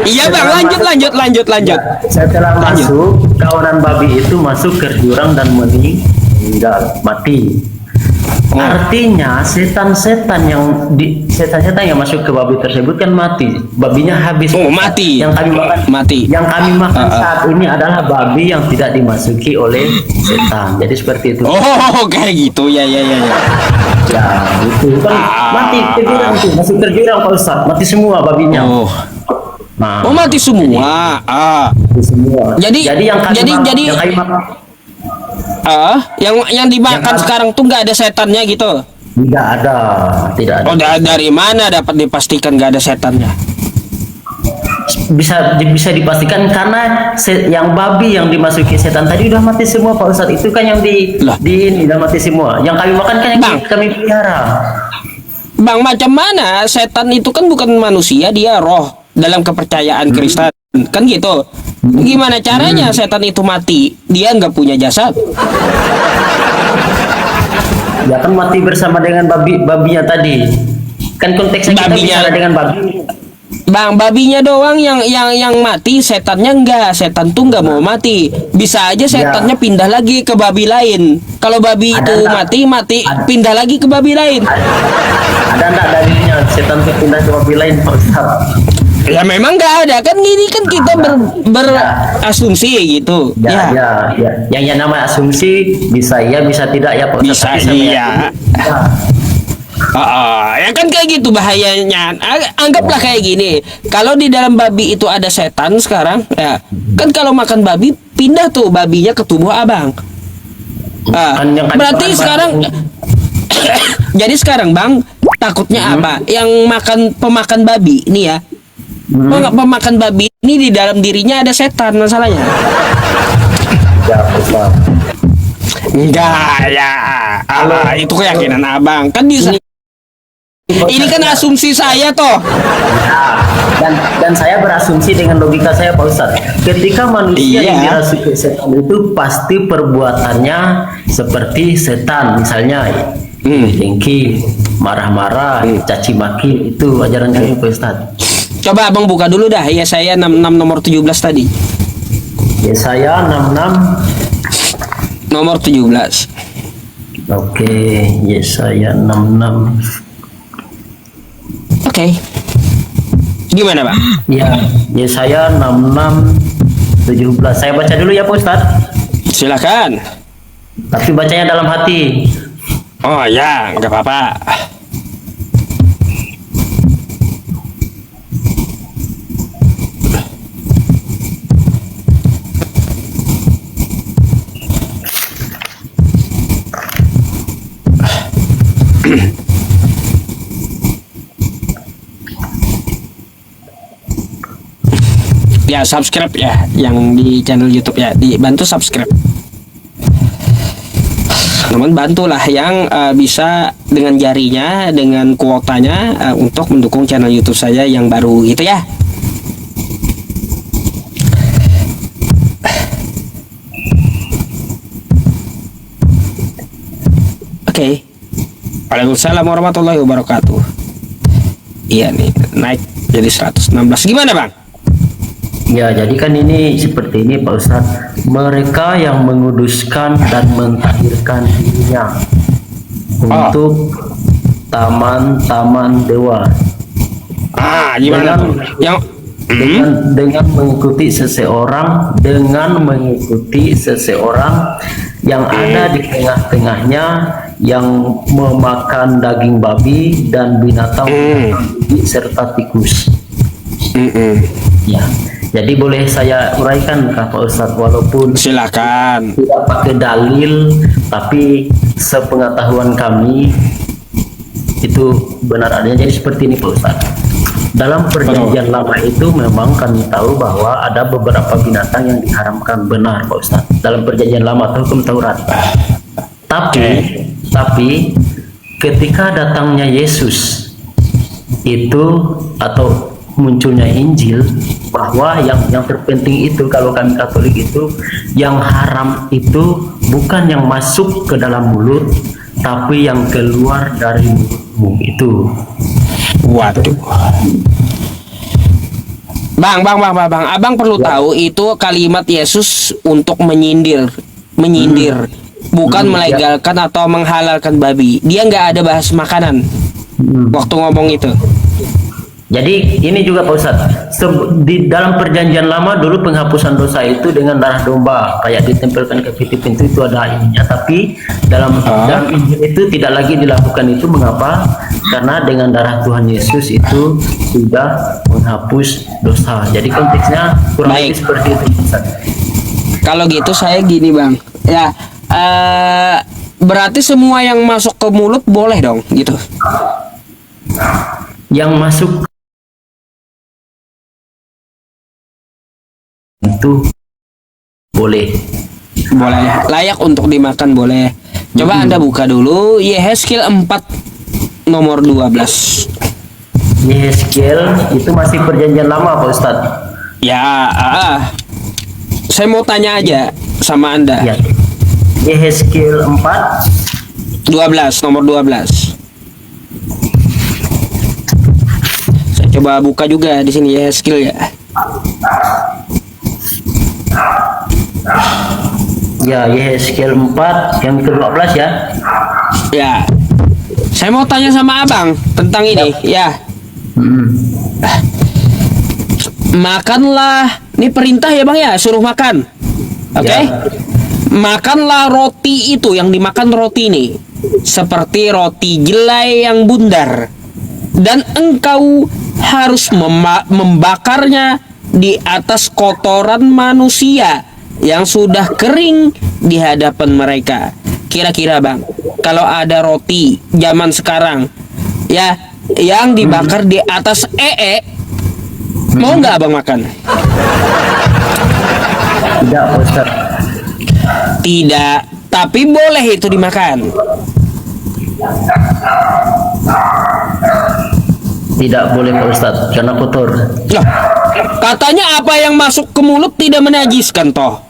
Iya bang, lanjut. Setelah masuk, kawanan babi itu masuk ke jurang dan meninggal mati. Artinya setan-setan yang masuk ke babi tersebut kan mati, babinya habis. Mati. Yang kami makan mati. Yang kami makan saat ini adalah babi yang tidak dimasuki oleh setan. Jadi seperti itu. Oh, kayak gitu ya. Ya, itu kan mati ke jurang tuh, masuk ke jurang Pak Ustadz, mati semua babinya. Nah, mati semua. mati semua. Jadi yang dimakan sekarang tuh nggak ada setannya gitu? Tidak ada. Oh, dari mana dapat dipastikan nggak ada setannya? Bisa dipastikan karena yang babi yang dimasuki setan tadi udah mati semua Pak Ustadz. Itu kan yang ini udah mati semua. Yang kami makan kan yang kami pelihara. Bang, macam mana setan itu kan bukan manusia, dia roh dalam kepercayaan Kristen kan gitu. Gimana caranya setan itu mati? Dia nggak punya jasad. Ya kan mati bersama dengan babinya tadi. Kan konteksnya kita bicara dengan babi. Bang, babinya doang yang mati, setannya enggak. Setan tuh nggak mau mati. Bisa aja setannya pindah lagi ke babi lain. Kalau babi itu mati, pindah lagi ke babi lain. Ada enggak dalilnya setan itu pindah ke babi lain, Pak Ustaz? Ya memang nggak ada kan, gini kan kita berasumsi gitu. Ya. Yang nama asumsi bisa iya bisa tidak ya Pak Ustaz. Bisa iya. Ya kan kayak gitu bahayanya. Anggaplah kayak gini. Kalau di dalam babi itu ada setan sekarang, ya kan kalau makan babi pindah tuh babinya ke tubuh abang. Berarti sekarang jadi sekarang bang takutnya apa? Yang pemakan babi nih ya. Pemakan babi ini di dalam dirinya ada setan masalahnya. Ya, Ustaz. Enggak ya. Itu keyakinan abang kan bisa. Ini kan asumsi saya toh. Dan saya berasumsi dengan logika saya Pak Ustadz. Ketika manusia yang dirasuki setan itu pasti perbuatannya seperti setan, misalnya dengki, marah-marah, caci maki, itu ajaran kami Pak Ustadz. Coba abang buka dulu dah Yesaya 66 nomor 17 tadi. Yesaya 66 nomor 17. Oke, Yesaya 66. Oke. Gimana, Pak? Ya, Yesaya 66 17. Saya baca dulu ya, Pak Ustadz. Silakan. Tapi bacanya dalam hati. Oh ya, nggak apa-apa. Ya, subscribe ya yang di channel YouTube ya, dibantu subscribe. Namun bantulah yang bisa dengan jarinya, dengan kuotanya untuk mendukung channel YouTube saya yang baru gitu ya. Oke. Waalaikumsalam warahmatullahi wabarakatuh. Iya nih, naik jadi 116. Gimana, Bang? Ya, jadi kan ini seperti ini Pak Ustadz. Mereka yang menguduskan dan mentahirkan dirinya untuk taman-taman dewa. Gimana? Dengan mengikuti seseorang yang ada di tengah-tengahnya yang memakan daging babi dan binatang serta tikus. Ya. Jadi boleh saya uraikan Pak Ustadz, walaupun silakan tidak pakai dalil, tapi sepengetahuan kami itu benar adanya. Jadi seperti ini Pak Ustadz. Dalam perjanjian lama itu memang kami tahu bahwa ada beberapa binatang yang diharamkan, benar Pak Ustadz. Dalam perjanjian lama atau hukum Taurat. Tapi ketika datangnya Yesus itu atau munculnya Injil, bahwa yang terpenting itu kalau kami Katolik itu yang haram itu bukan yang masuk ke dalam mulut, tapi yang keluar dari mulutmu itu. Waduh. Bang, abang perlu tahu itu kalimat Yesus untuk menyindir, bukan melegalkan atau menghalalkan babi. Dia nggak ada bahas makanan waktu ngomong itu. Jadi ini juga Pak Ustadz, di dalam perjanjian lama dulu penghapusan dosa itu dengan darah domba kayak ditempelkan ke pintu itu ada ininya, tapi dalam Injil itu tidak lagi dilakukan itu. Mengapa? Karena dengan darah Tuhan Yesus itu sudah menghapus dosa. Jadi konteksnya kurang lebih seperti itu Ustadz. Kalau gitu saya gini bang, ya berarti semua yang masuk ke mulut boleh dong gitu. Yang masuk itu boleh layak untuk dimakan boleh. Coba Anda buka dulu Yehezkiel 4 nomor 12. Yehezkiel itu masih perjanjian lama Pak Ustadz. Ya, saya mau tanya aja sama Anda. Ya. Yehezkiel 4 12 nomor 12. Saya coba buka juga di sini Yehezkiel ya. Ya, Yehezkiel 4 yang ke-12 ya. Ya. Saya mau tanya sama Abang tentang ini, ya. Makanlah, ini perintah ya Bang ya, suruh makan. Oke? Ya. Makanlah roti itu, yang dimakan roti ini seperti roti jelai yang bundar, dan engkau harus membakarnya di atas kotoran manusia yang sudah kering di hadapan mereka. Kira-kira Bang, kalau ada roti zaman sekarang ya yang dibakar di atas mau nggak Abang makan? Tidak Pak Ustadz. Tidak, tapi boleh itu dimakan. Tidak boleh Pak Ustadz karena kotor. Loh, katanya apa yang masuk ke mulut tidak menajiskan toh.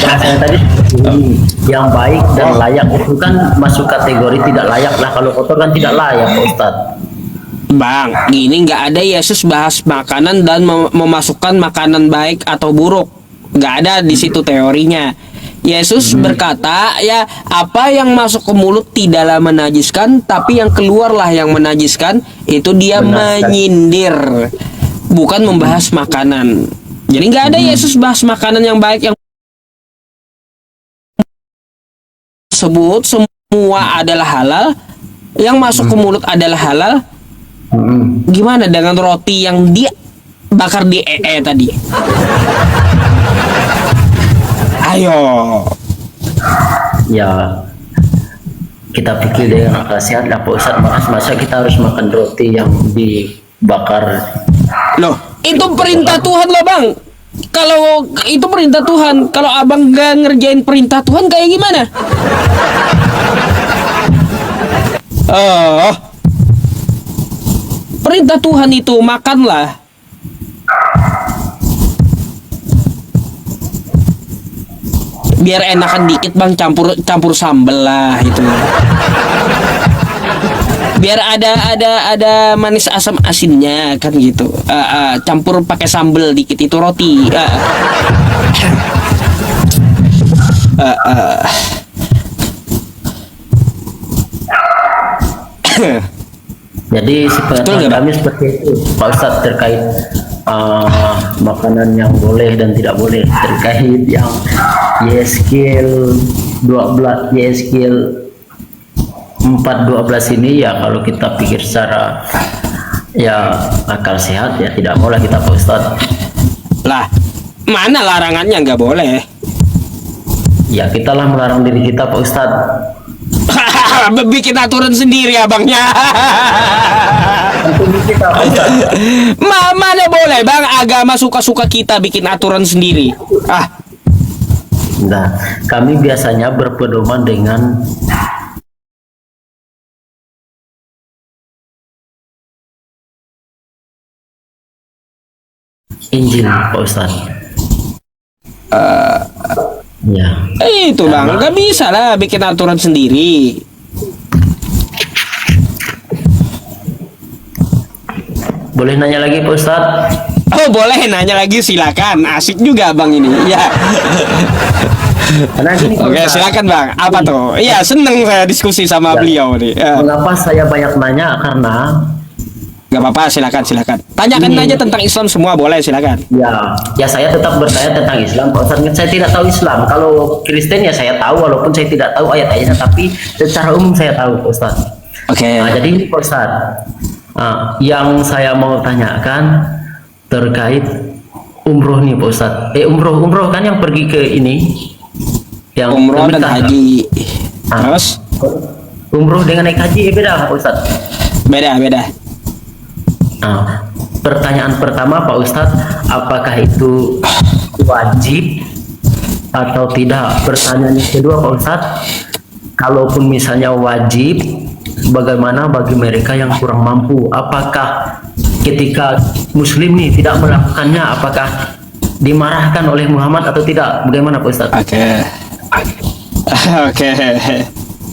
Saya tadi yang baik dan layak itu kan masuk kategori tidak layak lah. Kalau kotor kan tidak layak Pak Ustadz. Bang, gini nggak ada Yesus bahas makanan dan memasukkan makanan baik atau buruk. Nggak ada di situ teorinya. Yesus berkata, ya apa yang masuk ke mulut tidaklah menajiskan, tapi yang keluarlah yang menajiskan. Itu dia menyindir, bukan membahas makanan. Jadi nggak ada Yesus bahas makanan yang baik yang sebut semua adalah halal, yang masuk ke mulut adalah halal. Gimana dengan roti yang dia bakar di tadi? Ayo. Ya, kita pikir dengan akal sehat lah Pak Ustadz. Masa kita harus makan roti yang dibakar? Loh, itu perintah Tuhan loh Bang. Kalau itu perintah Tuhan, kalau Abang gak ngerjain perintah Tuhan kayak gimana? Perintah Tuhan itu makanlah. Biar enakan dikit Bang, campur sambel lah itu. Biar ada manis asam asinnya kan gitu. Campur pakai sambel dikit itu roti. Jadi sepengetahuan kami seperti itu Pak Ustadz terkait makanan yang boleh dan tidak boleh, terkait yang Yehezkiel 12 Yehezkiel 4:12 ini. Ya kalau kita pikir secara ya akal sehat ya tidak maulah kita Pak Ustadz. Lah, mana larangannya nggak boleh? Ya kita lah melarang diri kita Pak Ustadz. Bikin aturan sendiri abangnya. Kita, Mana boleh Bang, agama suka-suka kita bikin aturan sendiri. Nah, kami biasanya berpedoman dengan Injil Pak Ustadz. Ya. Itu Bang, nggak bisa lah bikin aturan sendiri. boleh nanya lagi Pak Ustadz? Oh boleh nanya lagi, silakan. Asik juga bang ini. Ya. Karena gini, Pak Oke Ustadz, silakan bang. Apa tuh? Iya seneng saya diskusi sama Ya. beliau nih. Ya. mengapa saya banyak nanya? Karena Gak apa-apa, silakan. Tanyakan Ini- aja tentang Islam semua, boleh silakan. ya saya tetap bertanya tentang Islam Pak Ustadz. Saya tidak tahu Islam. Kalau Kristen ya saya tahu, walaupun saya tidak tahu ayat-ayatnya, tapi secara umum saya tahu Pak Ustadz. Oke. Nah, jadi ini Pak Ustadz, yang saya mau tanyakan terkait umroh nih Pak Ustadz. Umroh kan yang pergi ke ini, yang Umroh dan menikah. haji. Ah. Terus Umroh dengan naik haji beda Pak Ustadz. beda. Nah, pertanyaan pertama Pak Ustadz, apakah itu wajib atau tidak? Pertanyaan yang kedua Pak Ustadz, kalaupun misalnya wajib, bagaimana bagi mereka yang kurang mampu? Apakah ketika Muslim nih tidak melakukannya, apakah dimarahkan oleh Muhammad atau tidak? Bagaimana Pak Ustadz? Oke. Oke.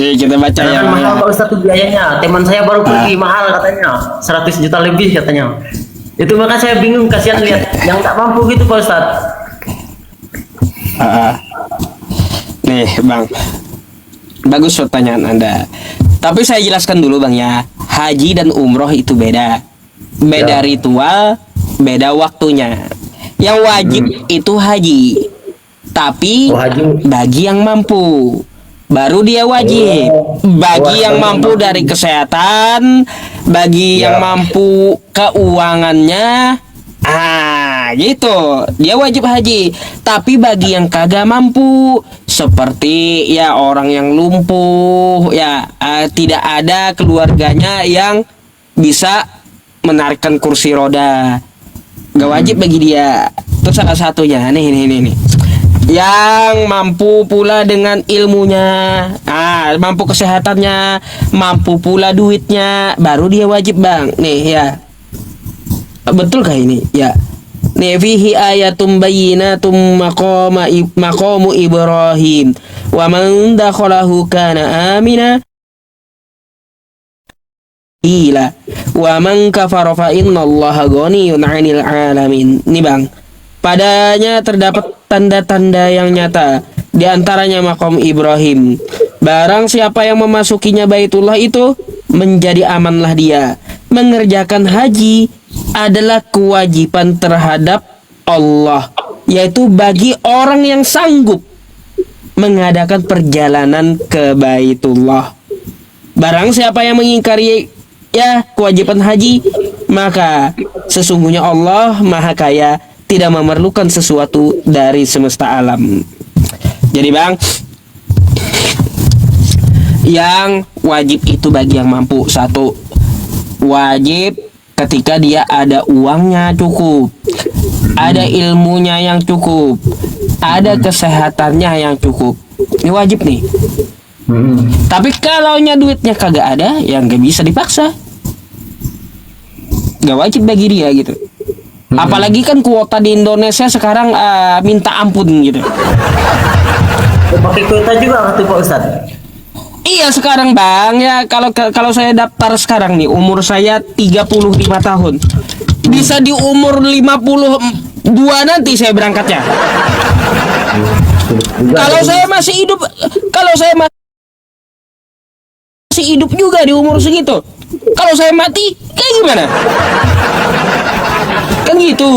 Jadi kita baca Karena yang kan mahal Pak Ustadz tuh biayanya. Teman saya baru pergi mahal katanya, 100 juta lebih katanya. Itu maka saya bingung, kasihan lihat yang tak mampu gitu Pak Ustadz. Nih bang, bagus pertanyaan anda. Tapi saya jelaskan dulu bang ya, haji dan umroh itu beda. Beda Ya. ritual, beda waktunya. Yang wajib itu haji, tapi Oh, haji. bagi yang mampu baru dia wajib. Bagi yang mampu dari kesehatan, bagi yang mampu keuangannya, gitu. Dia wajib haji. Tapi bagi yang kagak mampu, seperti ya orang yang lumpuh, ya tidak ada keluarganya yang bisa menarikkan kursi roda, gak wajib bagi dia. Itu salah satunya. Nih. Yang mampu pula dengan ilmunya, mampu kesehatannya, mampu pula duitnya, baru dia wajib bang. Nih ya, betul kah ini? Ya. Nih fihi ayatum bayyinatum maqamu Ibrahim wa man dakhalahu kana amina ila wa man kafara fa innallaha ghaniyun 'anil 'alamin. Nih bang, padanya terdapat tanda-tanda yang nyata, di antaranya makom Ibrahim. Barang siapa yang memasukinya Baitullah itu menjadi amanlah dia. Mengerjakan haji adalah kewajiban terhadap Allah, yaitu bagi orang yang sanggup mengadakan perjalanan ke Baitullah. Barang siapa yang mengingkari kewajiban haji, maka sesungguhnya Allah Maha Kaya, tidak memerlukan sesuatu dari semesta alam. Jadi bang, yang wajib itu bagi yang mampu. Satu, wajib ketika dia ada uangnya cukup, ada ilmunya yang cukup, ada kesehatannya yang cukup. Ini wajib nih. Tapi kalau duitnya kagak ada, ya nggak bisa dipaksa. Gak wajib bagi dia gitu. Apalagi kan kuota di Indonesia sekarang minta ampun gitu. Pakai kuota juga waktu Pak Ustadz. Iya sekarang bang ya, kalau saya daftar sekarang nih, umur saya 35 tahun. Bisa di umur 52 nanti saya berangkatnya. Kalau saya masih hidup, masih hidup juga di umur segitu. Kalau saya mati, kayak gimana? Kan gitu.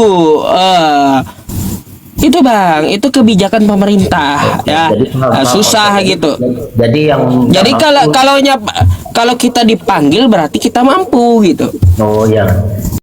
Itu bang, itu kebijakan pemerintah ya. Susah gitu. Jadi kalau kita dipanggil berarti kita mampu gitu. Oh ya.